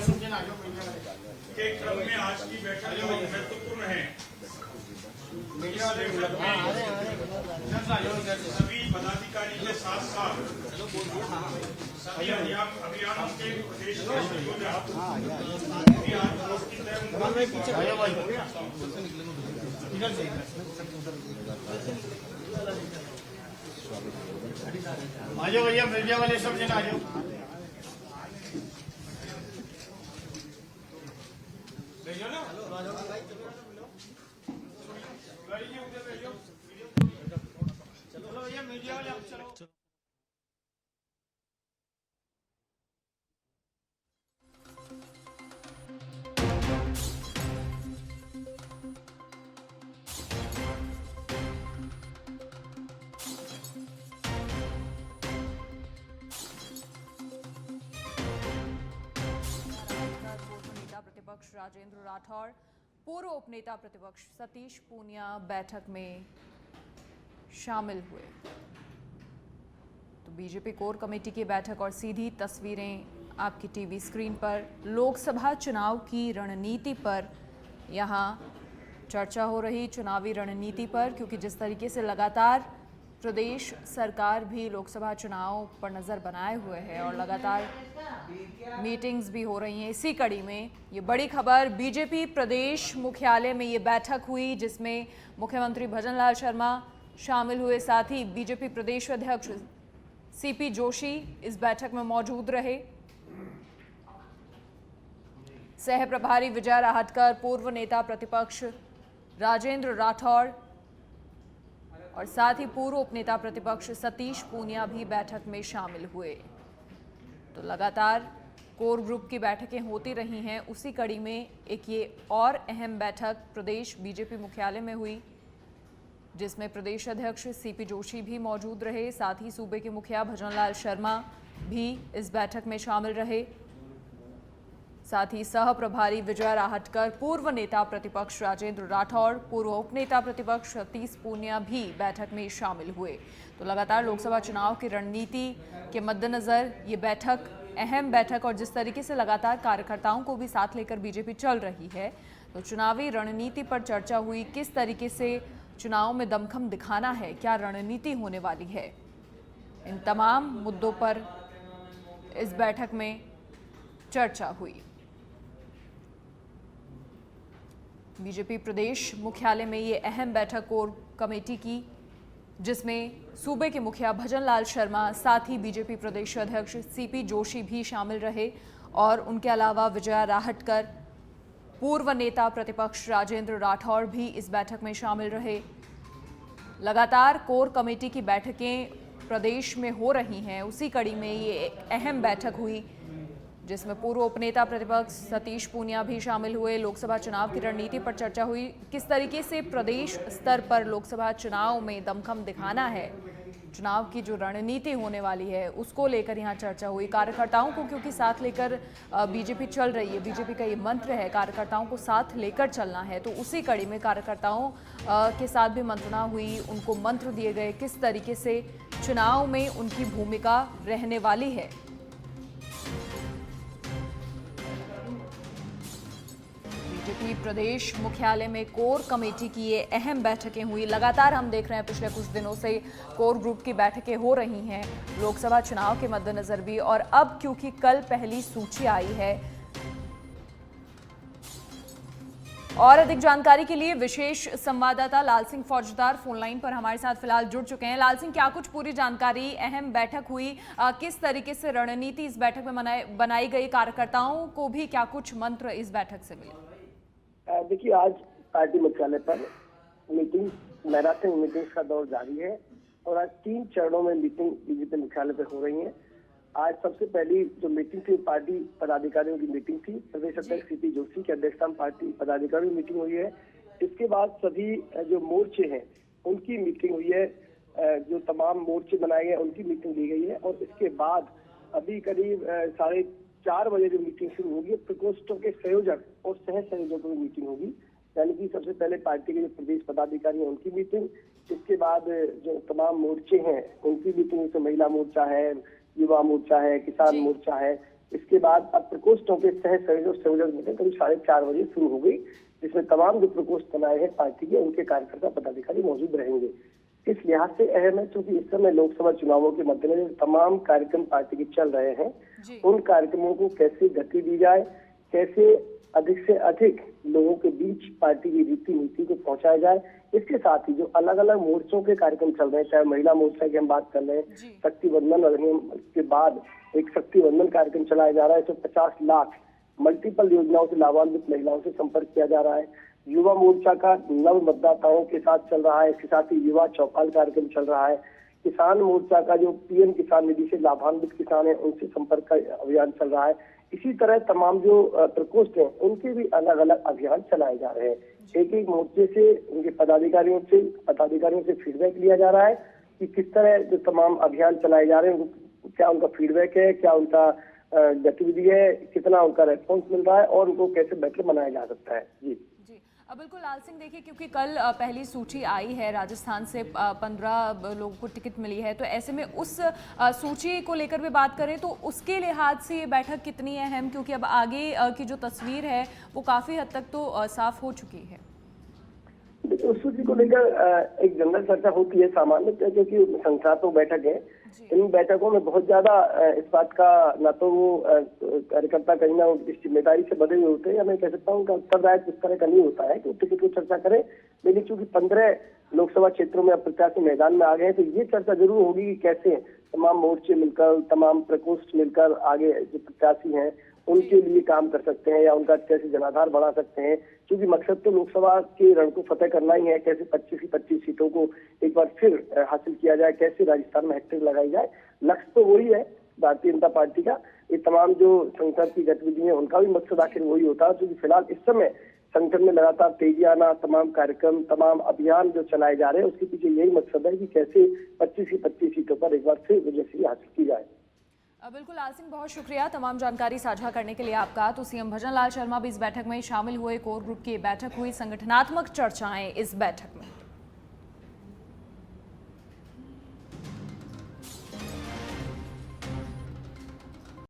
के क्रम में आज की बैठक जो महत्वपूर्ण है, सभी पदाधिकारी के साथ साथ सभी अभियानों के प्रदेश के संयोजक भी आज उपस्थित हैं। आजो भैया मीडिया वाले सब जन आजो। चलो भैया मीडिया वाले आप चलो। प्रतिपक्ष राजेंद्र राठौड़, पूर्व उपनेता प्रतिपक्ष सतीश पूनिया बैठक में शामिल हुए। तो बीजेपी कोर कमेटी की बैठक और सीधी तस्वीरें आपकी टीवी स्क्रीन पर। लोकसभा चुनाव की रणनीति पर यहां चर्चा हो रही, चुनावी रणनीति पर, क्योंकि जिस तरीके से लगातार प्रदेश सरकार भी लोकसभा चुनाव पर नज़र बनाए हुए है और लगातार मीटिंग्स भी हो रही हैं। इसी कड़ी में ये बड़ी खबर, बीजेपी प्रदेश मुख्यालय में ये बैठक हुई जिसमें मुख्यमंत्री भजनलाल शर्मा शामिल हुए, साथ ही बीजेपी प्रदेश अध्यक्ष सीपी जोशी इस बैठक में मौजूद रहे। सह प्रभारी विजय राहटकर, पूर्व नेता प्रतिपक्ष राजेंद्र राठौड़ और साथ ही पूर्व उपनेता प्रतिपक्ष सतीश पूनिया भी बैठक में शामिल हुए। तो लगातार कोर ग्रुप की बैठकें होती रही हैं, उसी कड़ी में एक ये और अहम बैठक प्रदेश बीजेपी मुख्यालय में हुई जिसमें प्रदेश अध्यक्ष सीपी जोशी भी मौजूद रहे, साथ ही सूबे के मुखिया भजनलाल शर्मा भी इस बैठक में शामिल रहे। साथ ही सह प्रभारी विजय राहटकर, पूर्व नेता प्रतिपक्ष राजेंद्र राठौड़, पूर्व उपनेता प्रतिपक्ष सतीश पूनिया भी बैठक में शामिल हुए। तो लगातार लोकसभा चुनाव की रणनीति के मद्देनज़र ये बैठक, अहम बैठक, और जिस तरीके से लगातार कार्यकर्ताओं को भी साथ लेकर बीजेपी चल रही है, तो चुनावी रणनीति पर चर्चा हुई। किस तरीके से चुनाव में दमखम दिखाना है, क्या रणनीति होने वाली है, इन तमाम मुद्दों पर इस बैठक में चर्चा हुई। बीजेपी प्रदेश मुख्यालय में ये अहम बैठक कोर कमेटी की, जिसमें सूबे के मुखिया भजनलाल शर्मा, साथ ही बीजेपी प्रदेश अध्यक्ष सीपी जोशी भी शामिल रहे और उनके अलावा विजय राहटकर, पूर्व नेता प्रतिपक्ष राजेंद्र राठौड़ भी इस बैठक में शामिल रहे। लगातार कोर कमेटी की बैठकें प्रदेश में हो रही हैं, उसी कड़ी में ये एक अहम बैठक हुई जिसमें पूर्व उपनेता प्रतिपक्ष सतीश पूनिया भी शामिल हुए। लोकसभा चुनाव की रणनीति पर चर्चा हुई, किस तरीके से प्रदेश स्तर पर लोकसभा चुनाव में दमखम दिखाना है, चुनाव की जो रणनीति होने वाली है उसको लेकर यहाँ चर्चा हुई। कार्यकर्ताओं को क्योंकि साथ लेकर बीजेपी चल रही है, बीजेपी का ये मंत्र है कार्यकर्ताओं को साथ लेकर चलना है, तो उसी कड़ी में कार्यकर्ताओं के साथ भी मंत्रणा हुई, उनको मंत्र दिए गए किस तरीके से चुनाव में उनकी भूमिका रहने वाली है। बीजेपी प्रदेश मुख्यालय में कोर कमेटी की ये अहम बैठकें हुई। लगातार हम देख रहे हैं पिछले कुछ दिनों से कोर ग्रुप की बैठकें हो रही हैं लोकसभा चुनाव के मद्देनजर भी, और अब क्योंकि कल पहली सूची आई है। और अधिक जानकारी के लिए विशेष संवाददाता लाल सिंह फौजदार फोन लाइन पर हमारे साथ फिलहाल जुड़ चुके हैं। लाल सिंह, क्या कुछ पूरी जानकारी, अहम बैठक हुई, किस तरीके से रणनीति इस बैठक में बनाई गई, कार्यकर्ताओं को भी क्या कुछ मंत्र इस बैठक से मिले? देखिए, आज पार्टी मुख्यालय पर मीटिंग, मैराथन मीटिंग्स का दौर जारी है और आज 3 चरणों में मीटिंग बीजेपी मुख्यालय पर हो रही है। आज सबसे पहली जो मीटिंग थी पार्टी पदाधिकारियों की मीटिंग थी, प्रदेश अध्यक्ष सीपी जोशी की अध्यक्षता में पार्टी पदाधिकारियों की मीटिंग हुई है। इसके बाद सभी जो मोर्चे हैं उनकी मीटिंग हुई है, जो तमाम मोर्चे बनाए गए उनकी मीटिंग ली गई है और इसके बाद अभी करीब 4:30 बजे जो मीटिंग शुरू होगी, प्रकोष्ठों के संयोजक और सह संयोजकों की मीटिंग होगी। यानी कि सबसे पहले पार्टी के जो प्रदेश पदाधिकारी हैं उनकी मीटिंग, इसके बाद जो तमाम मोर्चे हैं उनकी मीटिंग, जैसे महिला मोर्चा है, युवा मोर्चा है, किसान मोर्चा है, इसके बाद अब प्रकोष्ठों के सह संयोजक मीटिंग करीब 4:30 बजे शुरू हो गई, जिसमें तमाम जो प्रकोष्ठ बनाए हैं पार्टी के उनके कार्यकर्ता पदाधिकारी मौजूद रहेंगे। इस लिहाज से अहम है क्योंकि इस समय लोकसभा चुनावों के मद्देनजर तमाम कार्यक्रम पार्टी के चल रहे हैं। उन कार्यक्रमों को कैसे गति दी जाए, कैसे अधिक से अधिक लोगों के बीच पार्टी की रीति नीति को पहुंचाया जाए, इसके साथ ही जो अलग अलग मोर्चों के कार्यक्रम चल रहे हैं, चाहे महिला मोर्चा की हम बात कर रहे हैं, शक्ति बंधन अधिनियम के बाद एक शक्ति बंधन कार्यक्रम चलाया जा रहा है, 150 लाख मल्टीपल योजनाओं से लाभान्वित महिलाओं से संपर्क किया जा रहा है। युवा मोर्चा का नव मतदाताओं के साथ चल रहा है, इसके साथ ही युवा चौपाल कार्यक्रम चल रहा है। किसान मोर्चा का जो पीएम किसान निधि से लाभान्वित किसान है उनसे संपर्क का अभियान चल रहा है। इसी तरह तमाम जो प्रकोष्ठ हैं उनके भी अलग अलग अभियान चलाए जा रहे हैं। एक एक मोर्चे से उनके पदाधिकारियों से फीडबैक लिया जा रहा है कि किस तरह जो तमाम अभियान चलाए जा रहे हैं, क्या उनका फीडबैक है, क्या उनका गतिविधि है, कितना उनका रेस्पॉन्स मिल रहा है और उनको कैसे बेटर बनाया जा सकता है। जी बिल्कुल लाल सिंह, देखिए क्योंकि कल पहली सूची आई है, राजस्थान से 15 लोगों को टिकट मिली है, तो ऐसे में उस सूची को लेकर भी बात करें तो उसके लिहाज से ये बैठक कितनी अहम, क्योंकि अब आगे की जो तस्वीर है वो काफ़ी हद तक तो साफ हो चुकी है। देखिए उस सूची को लेकर एक जनरल चर्चा होती है सामान्य, क्योंकि संख्या तो बैठक है। इन बैठकों में बहुत ज्यादा इस बात का ना तो वो कार्यकर्ता कहीं ना इस जिम्मेदारी से बधे हुए होते हैं, या मैं कह सकता हूँ उनका उत्तरदायित्व इस तरह का नहीं होता है कि टिकट की चर्चा करें। लेकिन चूंकि 15 लोकसभा क्षेत्रों में अब प्रत्याशी मैदान में आ गए हैं, तो ये चर्चा जरूर होगी कि कैसे तमाम मोर्चे मिलकर, तमाम प्रकोष्ठ मिलकर आगे जो प्रत्याशी हैं उनके लिए काम कर सकते हैं या उनका कैसे जनाधार बढ़ा सकते हैं। क्योंकि मकसद तो लोकसभा के रण को फतेह करना ही है, कैसे 25 की 25 सीटों को एक बार फिर हासिल किया जाए, कैसे राजस्थान में हैट्रिक लगाई जाए। लक्ष्य तो वही है भारतीय जनता पार्टी का। ये तमाम जो संसद की गतिविधि है उनका भी मकसद आखिर वही होता है। क्योंकि फिलहाल इस समय संगठन में लगातार तेजी आना, तमाम कार्यक्रम, तमाम अभियान जो चलाए जा रहे हैं, उसके पीछे यही मकसद है कि कैसे 25 की 25 सीटों पर एक बार फिर विजय हासिल की जाए। बिल्कुल लाल सिंह, बहुत शुक्रिया तमाम जानकारी साझा करने के लिए आपका। तो सीएम भजन लाल शर्मा भी इस बैठक में शामिल हुए। कोर ग्रुप की बैठक हुई, संगठनात्मक चर्चाएं इस बैठक में।